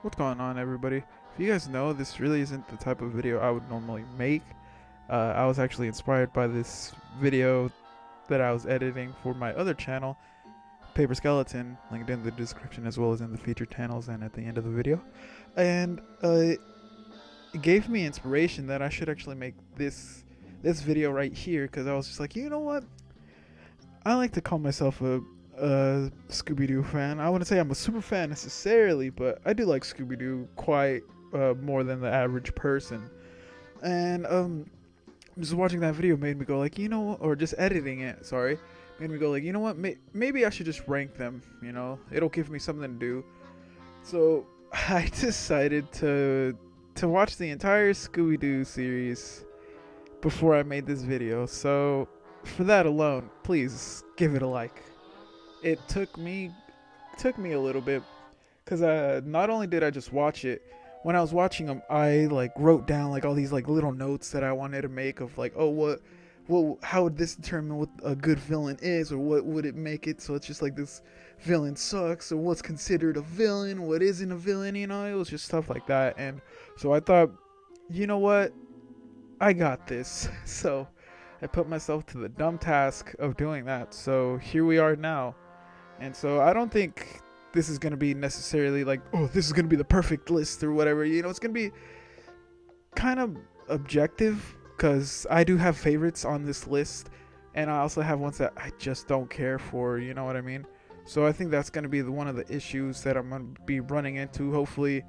What's going on, everybody? If you guys know, this really isn't the type of video I would normally make. I was actually inspired by this video that I was editing for my other channel, Paper Skeleton, linked in the description as well as in the featured channels and at the end of the video. And it gave me inspiration that I should actually make this video right here, because I was just like, you know what? I like to call myself a Scooby-Doo fan. I wouldn't say I'm a super fan necessarily, but I do like Scooby-Doo quite more than the average person. And just watching that video made me go like, or just editing it, sorry, made me go like, you know what? Maybe I should just rank them. It'll give me something to do. So I decided to watch the entire Scooby-Doo series before I made this video. So for that alone, please give it a like. It took me a little bit, because not only did I just watch it, when I was watching them, I like wrote down like all these like little notes that I wanted to make of like, oh, how would this determine what a good villain is, or what would it make it so it's just like this villain sucks, or what's considered a villain, what isn't a villain. It was just stuff like that. And so I thought, you know what, I got this. So I put myself to the dumb task of doing that. So here we are now. And so I don't think this is going to be necessarily like, oh, this is going to be the perfect list or whatever. It's going to be kind of objective, because I do have favorites on this list. And I also have ones that I just don't care for, you know what I mean? So I think that's going to be one of the issues that I'm going to be running into. Hopefully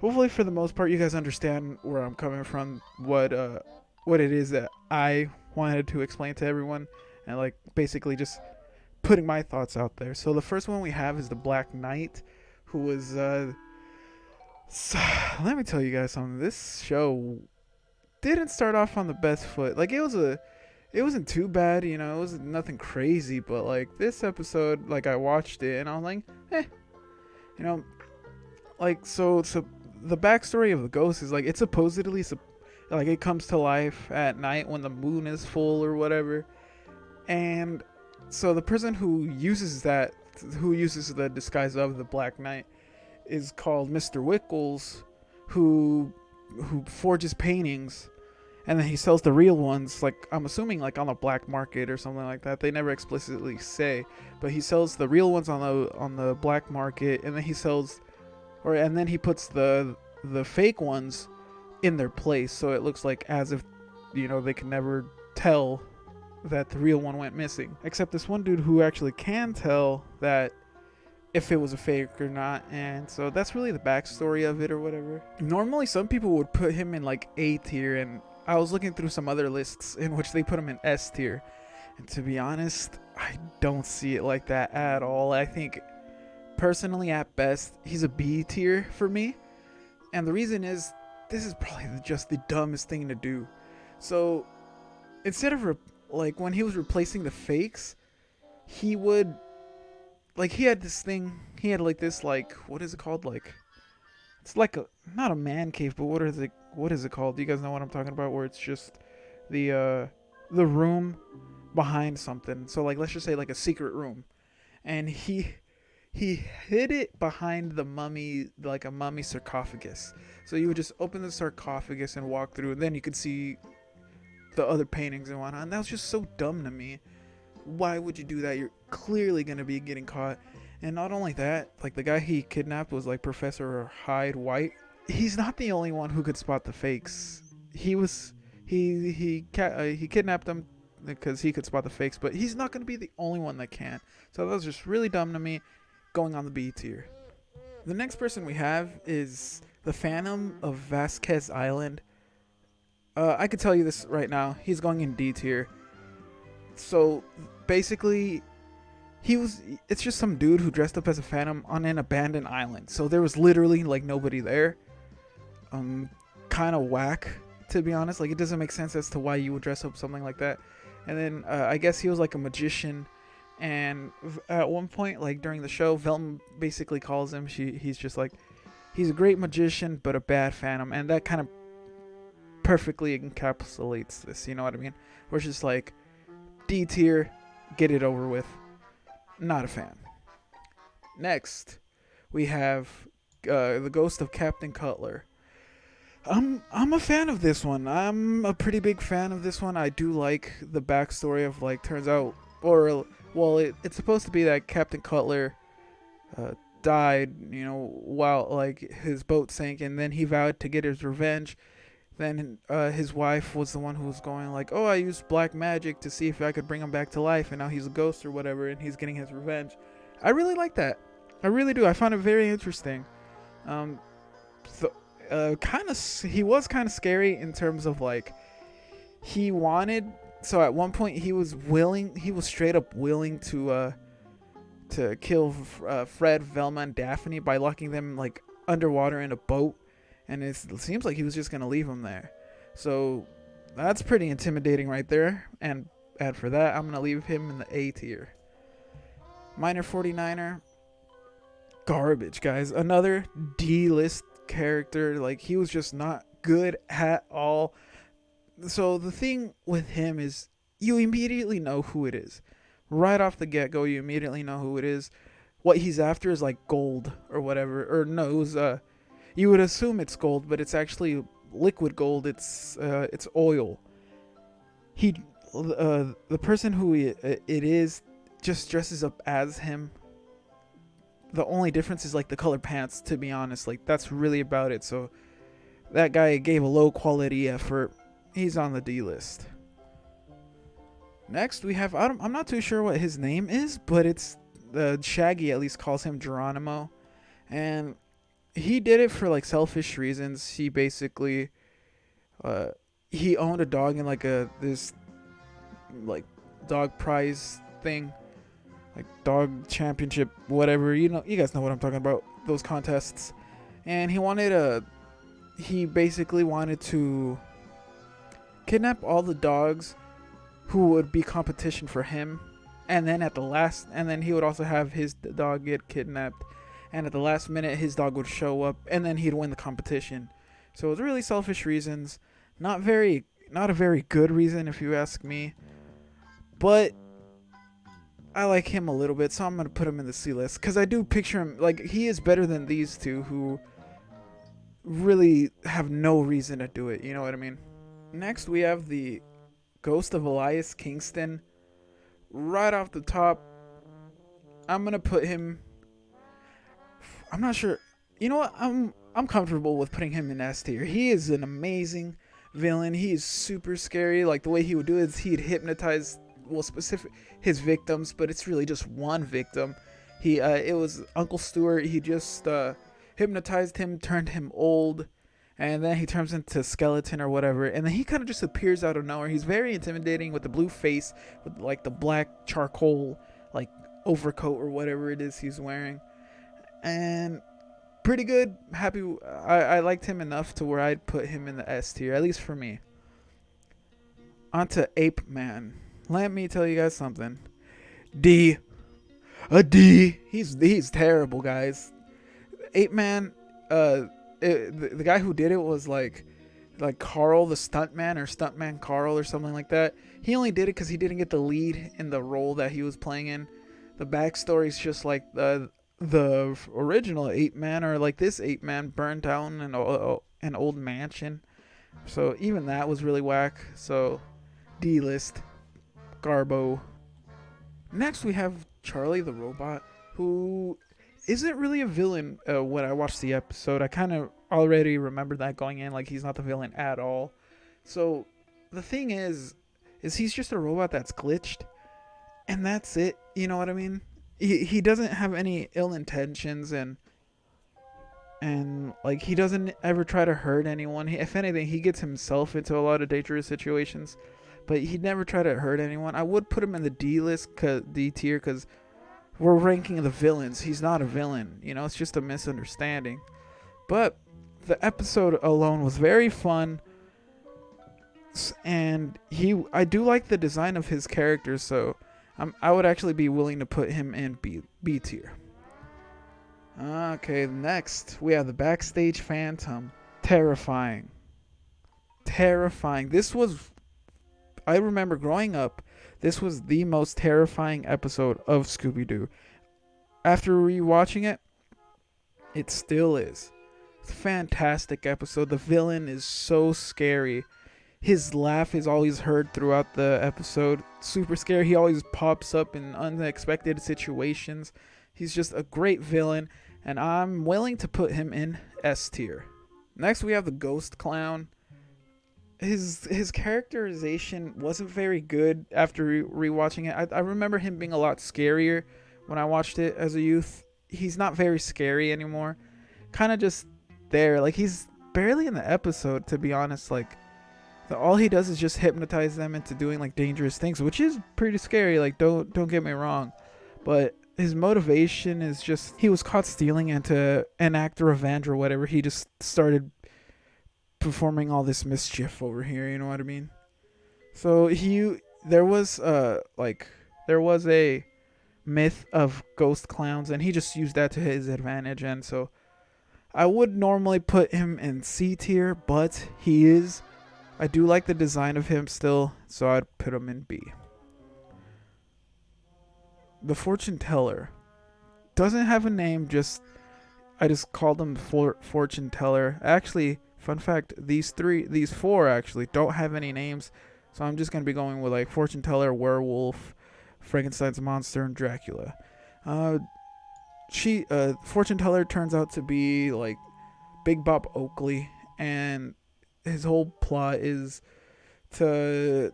for the most part, you guys understand where I'm coming from, what it is that I wanted to explain to everyone, and like basically just putting my thoughts out there. So the first one we have is the Black Knight, who was so, let me tell you guys something. This show didn't start off on the best foot. Like it wasn't too bad, it wasn't nothing crazy, but like this episode, like I watched it and I was like, you know, like so the backstory of the ghost is like it's supposedly like it comes to life at night when the moon is full or whatever. And so the person who uses the disguise of the Black Knight is called Mr. Wickles, who forges paintings, and then he sells the real ones, like I'm assuming like on the black market or something like that. They never explicitly say, but he sells the real ones on the black market, and then he puts the fake ones in their place, so it looks like as if they can never tell that the real one went missing. Except this one dude who actually can tell that if it was a fake or not. And so that's really the backstory of it or whatever. Normally some people would put him in like A tier, and I was looking through some other lists in which they put him in S tier. And to be honest, I don't see it like that at all. I think personally at best he's a B tier for me. And the reason is, this is probably just the dumbest thing to do. So instead of like when he was replacing the fakes, he would like he had like this, like, what is it called, like it's like a, not a man cave, but what is it called? Do you guys know what I'm talking about, where it's just the room behind something? So like let's just say like a secret room, and he hid it behind the mummy, like a mummy sarcophagus. So you would just open the sarcophagus and walk through, and then you could see the other paintings and whatnot. And that was just so dumb to me. Why would you do that? You're clearly gonna be getting caught. And not only that, like the guy he kidnapped was like Professor Hyde White. He's not the only one who could spot the fakes. He kidnapped them because he could spot the fakes, but he's not gonna be the only one that can. So that was just really dumb to me, going on the B tier. The next person we have is the Phantom of Vasquez Island. I could tell you this right now. He's going in D tier. So basically, it's just some dude who dressed up as a phantom on an abandoned island. So there was literally like nobody there. Kind of whack, to be honest. Like it doesn't make sense as to why you would dress up something like that. And then I guess he was like a magician. And at one point, like during the show, Velma basically calls him. He's just like, he's a great magician, but a bad phantom. And that kind of perfectly encapsulates this, you know what I mean? Where it's just like, D tier, get it over with. Not a fan. Next, we have the ghost of Captain Cutler. I'm a fan of this one. I'm a pretty big fan of this one. I do like the backstory of like turns out, or well, it's supposed to be that Captain Cutler uh, died, while like his boat sank, and then he vowed to get his revenge. Then his wife was the one who was going like, "Oh, I used black magic to see if I could bring him back to life, and now he's a ghost or whatever, and he's getting his revenge." I really like that. I really do. I found it very interesting. Um, so, he was kind of scary in terms of like he wanted. So at one point he was willing. He was straight up willing to kill Fred, Velma, and Daphne by locking them like underwater in a boat, and it seems like he was just gonna leave them there. So that's pretty intimidating right there. And for that, I'm gonna leave him in the A tier. Minor 49er, garbage, guys. Another D-list character. Like he was just not good at all. So the thing with him is you immediately know who it is. Right off the get-go, you immediately know who it is. What he's after is like gold or whatever. Or no, it was, you would assume it's gold, but it's actually liquid gold. It's oil. The person who it is just dresses up as him. The only difference is like the color pants, to be honest. Like that's really about it. So that guy gave a low quality effort. He's on the D list. Next we have, I'm not too sure what his name is, but it's Shaggy at least calls him Geronimo, and he did it for like selfish reasons. He basically he owned a dog in like this like dog prize thing, like dog championship, whatever. You guys know what I'm talking about, those contests. And he basically wanted to kidnap all the dogs who would be competition for him, and then he would also have his dog get kidnapped, and at the last minute his dog would show up, and then he'd win the competition. So it was really selfish reasons. Not a very good reason if you ask me, but I like him a little bit, so I'm gonna put him in the C list because I do picture him like he is better than these two who really have no reason to do it. You know what I mean? Next we have the Ghost of Elias Kingston. Right off the top, I'm gonna put him. I'm not sure. You know what? I'm comfortable with putting him in S tier. He is an amazing villain. He is super scary. Like the way he would do it is he'd hypnotize his victims, but it's really just one victim. It was Uncle Stuart. He just hypnotized him, turned him old, and then he turns into skeleton or whatever, and then he kind of just appears out of nowhere. He's very intimidating with the blue face, with like the black charcoal like overcoat or whatever it is he's wearing, and pretty good. Happy. I liked him enough to where I'd put him in the S tier, at least for me. Onto Ape Man. Let me tell you guys something. D. He's terrible, guys. Ape Man. The guy who did it was like Carl the stuntman, or stuntman Carl or something like that. He only did it because he didn't get the lead in the role that he was playing in. The backstory is just like the original Ape Man, or like this Ape Man burned down an old mansion. So even that was really whack. So D list, Garbo. Next we have Charlie the Robot, who isn't really a villain. When I watched the episode, I kind of already remembered that going in, like he's not the villain at all. So the thing is he's just a robot that's glitched, and that's it. You know what I mean? He doesn't have any ill intentions, and like he doesn't ever try to hurt anyone. If anything, he gets himself into a lot of dangerous situations, but he'd never try to hurt anyone. I would put him in the D list, D tier, because we're ranking the villains. He's not a villain, it's just a misunderstanding. But the episode alone was very fun, and I do like the design of his character, so I would actually be willing to put him in B tier. Okay, next we have the Backstage Phantom. Terrifying. I remember growing up, this was the most terrifying episode of Scooby-Doo. After rewatching it, It still is. It's a fantastic episode. The villain is so scary. His laugh is always heard throughout the episode. Super scary. He always pops up in unexpected situations. He's just a great villain, and I'm willing to put him in S tier. Next, we have the Ghost Clown. His characterization wasn't very good after rewatching it. I remember him being a lot scarier when I watched it as a youth. He's not very scary anymore. Kind of just there. Like, he's barely in the episode, to be honest. Like, all he does is just hypnotize them into doing like dangerous things, which is pretty scary. Like, don't get me wrong, but his motivation is just he was caught stealing, and to enact revenge or whatever, he just started performing all this mischief over here. You know what I mean? So there was a myth of ghost clowns, and he just used that to his advantage. And so I would normally put him in C tier, but I do like the design of him still, so I'd put him in B. The fortune teller doesn't have a name. I just called him fortune teller. Actually, fun fact: these four actually don't have any names, so I'm just gonna be going with like fortune teller, werewolf, Frankenstein's monster, and Dracula. Fortune teller turns out to be like Big Bob Oakley, and his whole plot is to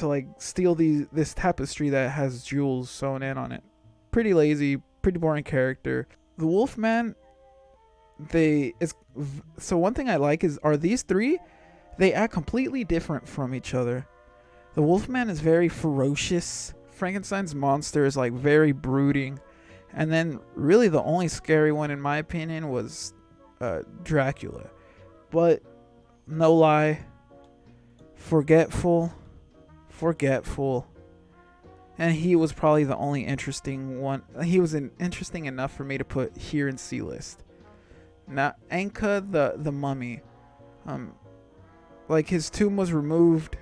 like steal this tapestry that has jewels sewn in on it. Pretty lazy, pretty boring character. The Wolfman, so one thing I like are these three, they act completely different from each other. The Wolfman is very ferocious. Frankenstein's monster is like very brooding, and then really the only scary one in my opinion was Dracula. But no lie, forgetful, and he was probably the only interesting one. He was interesting enough for me to put here in C list. Now, Anka the mummy, like his tomb was removed,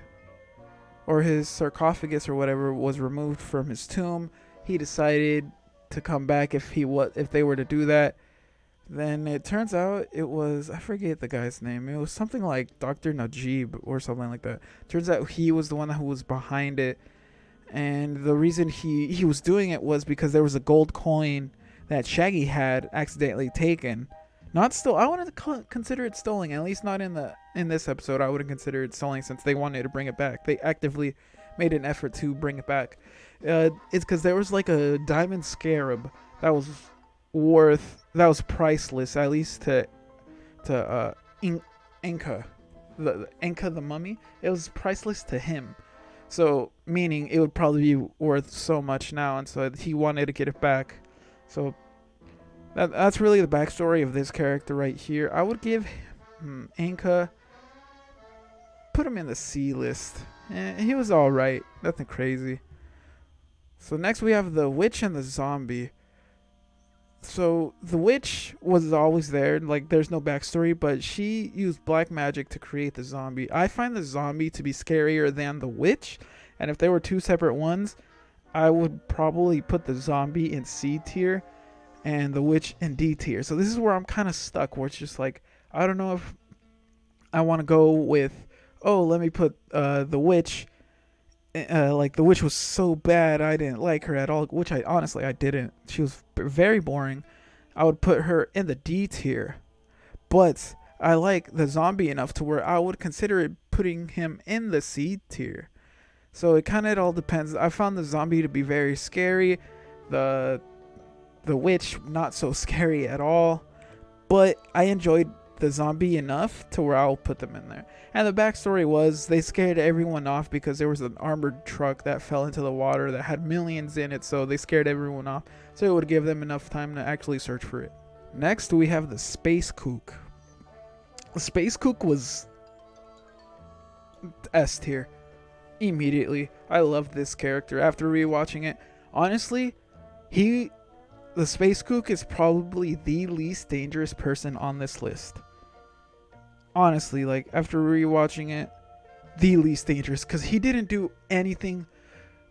or his sarcophagus or whatever was removed from his tomb. He decided to come back if they were to do that. Then it turns out it was, I forget the guy's name. It was something like Dr. Najib or something like that. Turns out he was the one who was behind it. And the reason he was doing it was because there was a gold coin that Shaggy had accidentally taken. Not I wouldn't consider it stolen, at least not in this episode. I wouldn't consider it stolen since they wanted to bring it back. They actively made an effort to bring it back. It's because there was like a diamond scarab that was priceless, at least to Inca, the Inca the mummy. It was priceless to him, so meaning it would probably be worth so much now, and so he wanted to get it back. So that's really the backstory of this character right here. I would give Inca, put him in the C list. He was all right, nothing crazy. So next we have the witch and the zombie. So the witch was always there, like there's no backstory, but she used black magic to create the zombie. I find the zombie to be scarier than the witch, and if they were two separate ones, I would probably put the zombie in C tier and the witch in D tier. So this is where I'm kind of stuck, where it's just like, I don't know if I want to go with, let me put the witch. Like the witch was so bad I didn't like her at all, which I didn't. She was very boring. I would put her in the D tier, but I like the zombie enough to where I would consider it putting him in the C tier. So it kind of all depends. I found the zombie to be very scary, the witch not so scary at all, but I enjoyed the zombie enough to where I'll put them in there. And the backstory was they scared everyone off because there was an armored truck that fell into the water that had millions in it, so they scared everyone off, so it would give them enough time to actually search for it. Next we have the Space Kook. The Space Kook was S tier immediately. I loved this character after rewatching it. Honestly, the Space Kook is probably the least dangerous person on this list. Honestly, like after rewatching it, the least dangerous, because he didn't do anything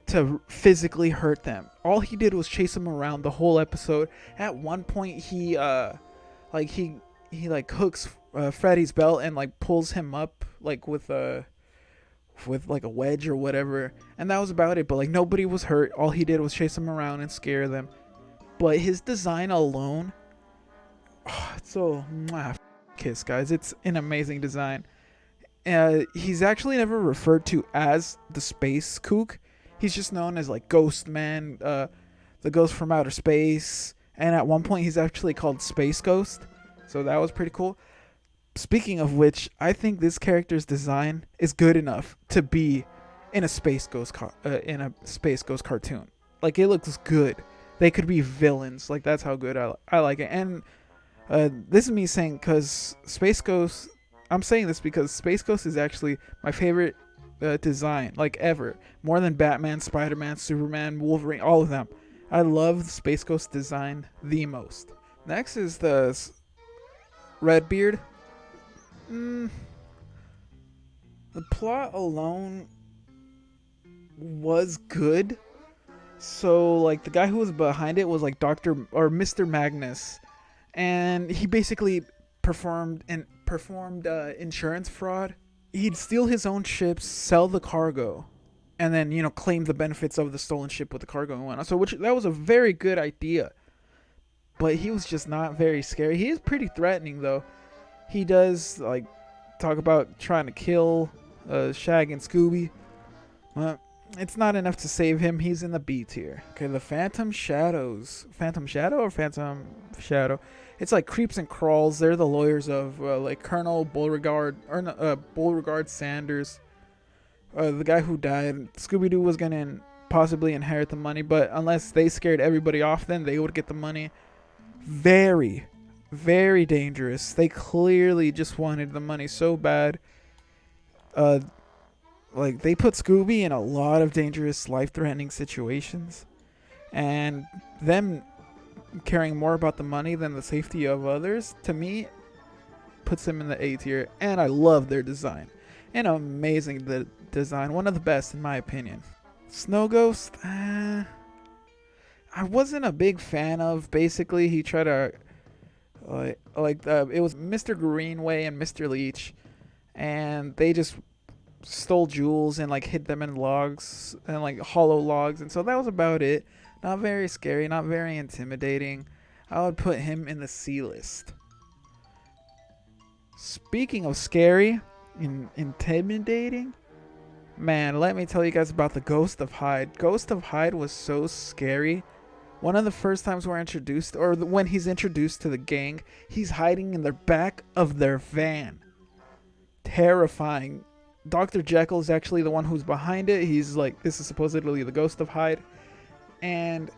to physically hurt them. All he did was chase them around the whole episode. At one point, he Like he like hooks Freddy's belt and like pulls him up like with like a wedge or whatever, and that was about it. But like nobody was hurt. All he did was chase them around and scare them. But his design alone, it's so kiss, guys. It's an amazing design. He's actually never referred to as the Space Kook. He's just known as like Ghost Man, the Ghost from Outer Space, and at one point he's actually called Space Ghost. So that was pretty cool. Speaking of which, I think this character's design is good enough to be in a Space Ghost cartoon. Like, it looks good. They could be villains. Like, that's how good I like it. And this is me saying because Space Ghost. I'm saying this because Space Ghost is actually my favorite design, like ever. More than Batman, Spider-Man, Superman, Wolverine, all of them. I love Space Ghost design the most. Next is the Redbeard. The plot alone was good. So, like, the guy who was behind it was like Dr. or Mr. Magnus, and he basically performed insurance fraud. He'd steal his own ships, sell the cargo, and then claim the benefits of the stolen ship with the cargo and whatnot. So, that was a very good idea, but he was just not very scary. He is pretty threatening though. He does like talk about trying to kill Shag and Scooby. It's not enough to save him. He's in the B tier. Okay, the Phantom Shadows. Phantom Shadow or Phantom Shadow? It's like creeps and crawls. They're the lawyers of like Colonel Beauregard or Beauregard Sanders, the guy who died. Scooby-Doo was gonna possibly inherit the money, but unless they scared everybody off, then they would get the money. Very, very dangerous. They clearly just wanted the money so bad. Like, they put Scooby in a lot of dangerous, life-threatening situations, and them caring more about the money than the safety of others, to me, puts them in the A tier. And I love their design. An amazing design, one of the best in my opinion. Snow Ghost, I wasn't a big fan of. Basically, he tried to it was Mr. Greenway and Mr. Leech, and they just stole jewels and like hid them in logs and like hollow logs, and so that was about it. Not very scary, not very intimidating. I would put him in the C list. Speaking of scary and intimidating, man, let me tell you guys about the Ghost of Hyde. Ghost of Hyde was so scary. One of the first times we're introduced, or when he's introduced to the gang, he's hiding in the back of their van. Terrifying. Dr. Jekyll is actually the one who's behind it. He's like, this is supposedly the Ghost of Hyde. And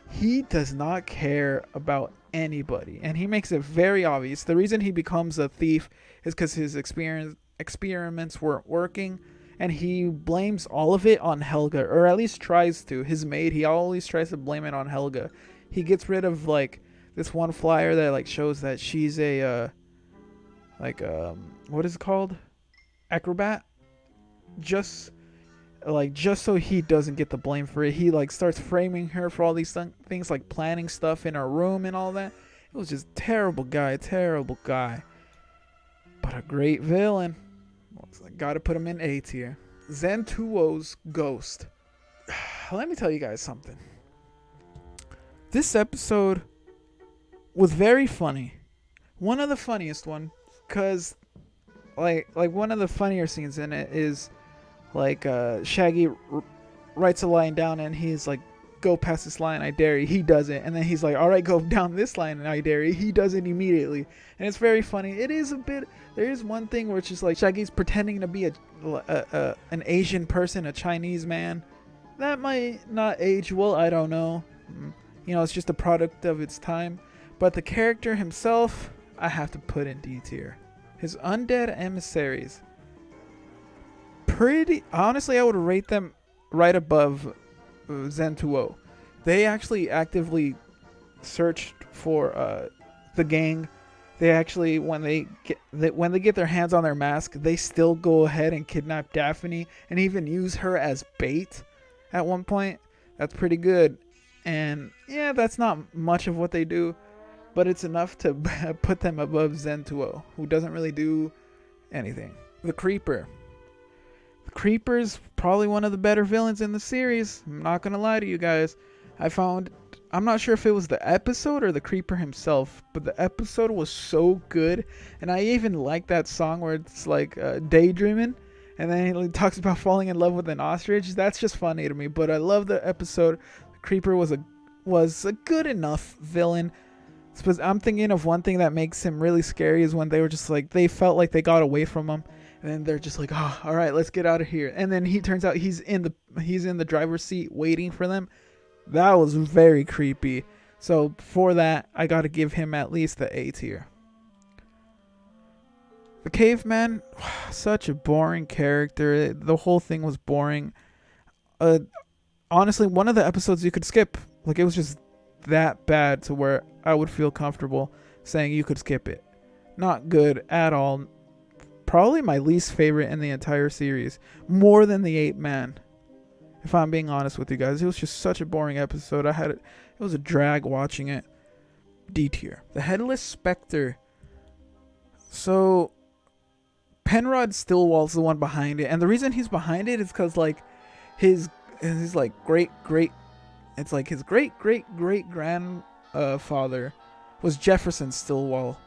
he does not care about anybody. And he makes it very obvious. The reason he becomes a thief is because his experiments weren't working. And he blames all of it on Helga, or at least tries to. His maid, he always tries to blame it on Helga. He gets rid of like this one flyer that like shows that she's a what is it called? Acrobat. Just so he doesn't get the blame for it. He like starts framing her for all these things, like planning stuff in her room and all that. It was just terrible guy. But a great villain. Gotta put him in A tier. Zentuo's Ghost. Let me tell you guys something. This episode was very funny. One of the funniest one, because like one of the funnier scenes in it is like Shaggy writes a line down and he's like, go past this line, I dare you. He does it, and then he's like, all right, go down this line and I dare you. He does it immediately, and it's very funny. It is a bit. There is one thing where it's just like Shaggy's pretending to be an Asian person, a Chinese man. That might not age well. I don't know. It's just a product of its time. But the character himself, I have to put in D tier. His undead emissaries. Pretty honestly, I would rate them right above Zentuo. They actually actively searched for the gang. They actually, when they get their hands on their mask, they still go ahead and kidnap Daphne and even use her as bait at one point. That's pretty good. And yeah, that's not much of what they do, but it's enough to put them above Zentuo, who doesn't really do anything. The Creeper. The Creeper's probably one of the better villains in the series. I'm not gonna lie to you guys. I'm not sure if it was the episode or the Creeper himself, but the episode was so good, and I even like that song where it's like daydreaming, and then he talks about falling in love with an ostrich. That's just funny to me, but I love the episode. The Creeper was a good enough villain. I'm thinking of one thing that makes him really scary is when they were just like, they felt like they got away from him, and then they're just like, oh, all right, let's get out of here. And then he turns out he's in the driver's seat waiting for them. That was very creepy. So for that, I got to give him at least the A tier. The Caveman, such a boring character. The whole thing was boring. Honestly, one of the episodes you could skip. Like, it was just that bad to where I would feel comfortable saying you could skip it. Not good at all. Probably my least favorite in the entire series. More than the Ape Man. If I'm being honest with you guys, it was just such a boring episode. It was a drag watching it. D tier. The Headless Spectre. So Penrod Stillwell's the one behind it, and the reason he's behind it is because like his like great great grandfather was Jefferson Stillwell,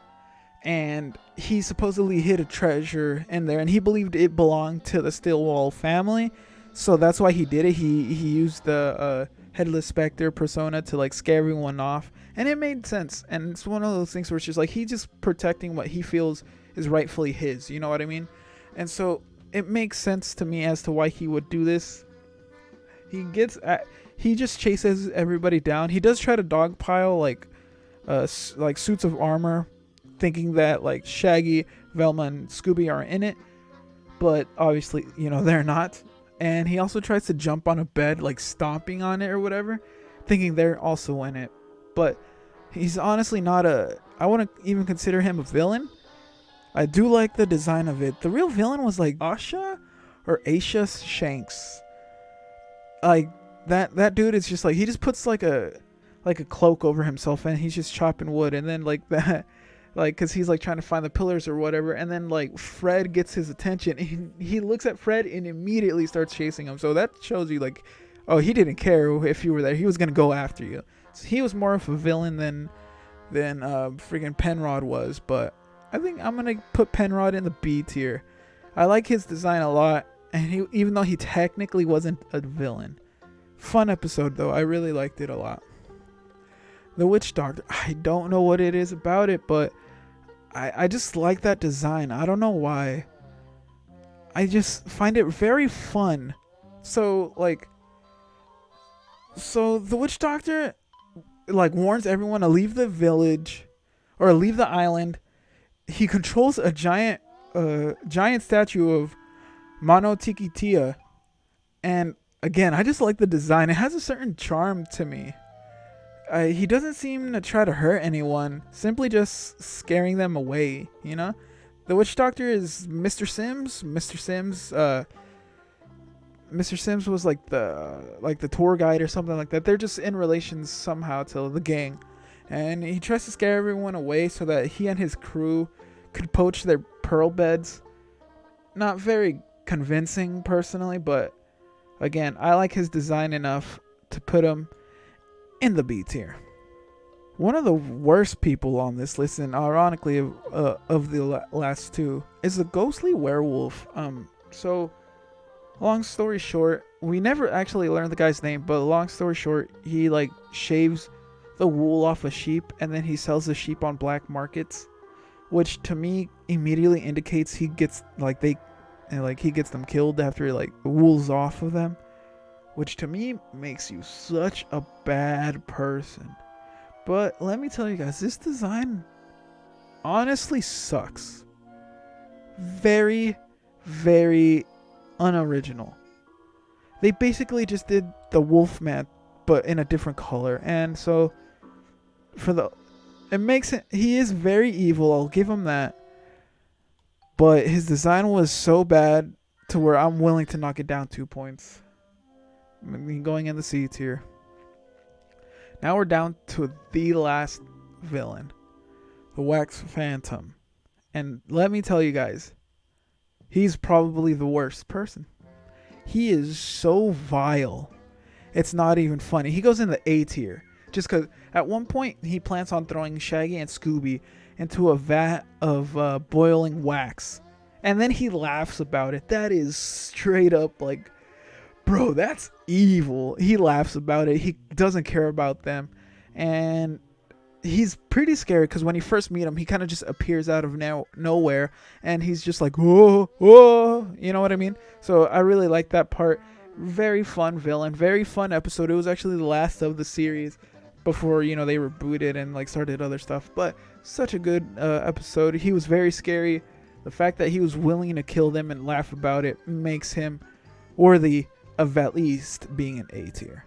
and he supposedly hid a treasure in there, and he believed it belonged to the Stillwell family. So that's why he did it. He used the Headless Spectre persona to like scare everyone off, and it made sense. And it's one of those things where it's just like he's just protecting what he feels is rightfully his. You know what I mean? And so it makes sense to me as to why he would do this. He just chases everybody down. He does try to dogpile like suits of armor, thinking that like Shaggy, Velma, and Scooby are in it, but obviously they're not. And he also tries to jump on a bed, like stomping on it or whatever, thinking they're also in it. But he's honestly not I wouldn't even consider him a villain. I do like the design of it. The real villain was like Asha or Aisha Shanks. Like that dude is just like, he just puts like a cloak over himself and he's just chopping wood, and then like that, like, because he's like trying to find the pillars or whatever, and then like Fred gets his attention. He looks at Fred and immediately starts chasing him. So that shows you like, oh, he didn't care if you were there. He was gonna go after you. So he was more of a villain than freaking Penrod was. But I think I'm gonna put Penrod in the B tier. I like his design a lot, and even though he technically wasn't a villain. Fun episode though. I really liked it a lot. The Witch Doctor. I don't know what it is about it, but I just like that design. I don't know why. I just find it very fun. So the Witch Doctor like warns everyone to leave the village or leave the island. He controls a giant statue of Mano Tikitia, and again, I just like the design. It has a certain charm to me. He doesn't seem to try to hurt anyone, simply just scaring them away, The Witch Doctor is Mr. Sims. Mr. Sims was like the tour guide or something like that. They're just in relations somehow to the gang. And he tries to scare everyone away so that he and his crew could poach their pearl beds. Not very convincing personally, but again, I like his design enough to put him in the B tier. One of the worst people on this list, and ironically of the last two, is the ghostly werewolf. So long story short, we never actually learned the guy's name, but long story short, he like shaves the wool off a sheep and then he sells the sheep on black markets, which to me immediately indicates he gets he gets them killed after like the wool's off of them. Which to me makes you such a bad person. But let me tell you guys, this design honestly sucks. Very, very unoriginal. They basically just did the Wolfman, but in a different color. And so, he is very evil, I'll give him that. But his design was so bad to where I'm willing to knock it down 2 points. Going in the C tier. Now we're down to the last villain. the Wax Phantom. And let me tell you guys, he's probably the worst person. He is so vile. It's not even funny. He goes in the A tier. Just because at one point he plans on throwing Shaggy and Scooby into a vat of boiling wax. And then he laughs about it. That is straight up like, bro, that's evil. He laughs about it. He doesn't care about them. And he's pretty scary because when you first meet him, he kind of just appears out of nowhere. And he's just like, oh, oh, you know what I mean? So I really like that part. Very fun villain. Very fun episode. It was actually the last of the series before, you know, they rebooted and like started other stuff. But such a good episode. He was very scary. The fact that he was willing to kill them and laugh about it makes him worthy of at least being an A tier.